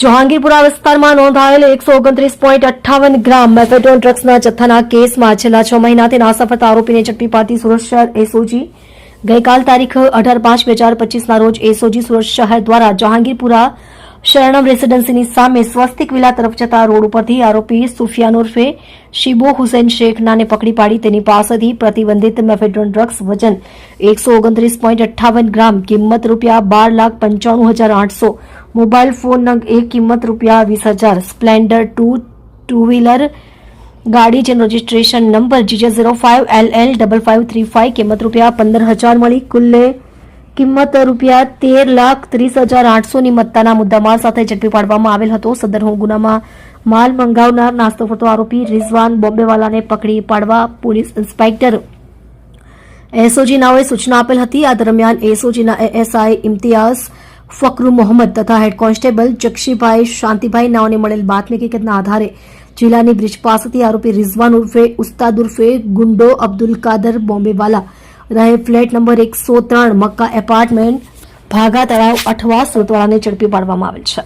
જહાંગીરપુરા વિસ્તારમાં નોંધાયેલ 129.58 ગ્રામ મેફેડ્રોન ડ્રગ્સના જથ્થાના કેસમાં છેલ્લા 6 મહિનાથી નાસફરતા આરોપીને ઝડપી પાડતી સુરત શહેર એસઓજી ગઈકાલ તારીખ 18/5/2025ના રોજ એસઓજી સુરત શહેર દ્વારા જહાંગીરપુરા શરણમ રેસીડેન્સીની સામે સ્વસ્તિક વિલા તરફ જતા રોડ ઉપરથી આરોપી સુફિયાન ઉર્ફે શિબો હુસૈન શેખ નાને પકડી પાડી તેની પાસેથી પ્રતિબંધિત મેફેડ્રોન ડ્રગ્સ વજન 129.58 ગ્રામ કિંમત ₹12,95,800 મોબાઈલ ફોન નંગ એક કિંમત ₹20,000 સ્પ્લેન્ડર ટુ વ્હીલર ગાડી જેનો રજીસ્ટ્રેશન નંબર GJ05LL5535 કિંમત ₹15,000 મળી કુલ્લે કિંમત ₹13,30,800 ની મત્તાના મુદ્દામાલ સાથે ઝડપી પાડવામાં આવેલ હતો. સદર ગુનામાં માલ મંગાવનાર નાસ્તો ફરતો આરોપી રિઝવાન બોમ્બેવાલાને પકડી પાડવા પોલીસ ઇન્સ્પેક્ટર એસઓજી નાઓએ સૂચના આપેલ હતી. આ દરમિયાન એસઓજીના એએસઆઈ ઇમ્તિયાઝ ફકરુ મોહમ્મદ તથા હેડ કોન્સ્ટેબલ જક્ષીભાઈ શાંતિભાઈ નાઓને મળેલ બાતમી હકીકતના આધારે જિલ્લાની બ્રિજ પાસેથી આરોપી રિઝવાન ઉર્ફે ઉસ્તાદ ઉર્ફે ગુંડો અબ્દુલ કાદર બોમ્બેવાલા રહે ફ્લેટ નંબર 103 મક્કા એપાર્ટમેન્ટ ભાગા તળાવ અઠવા સુરતવાળાને ઝડપી પાડવામાં આવેલ છે.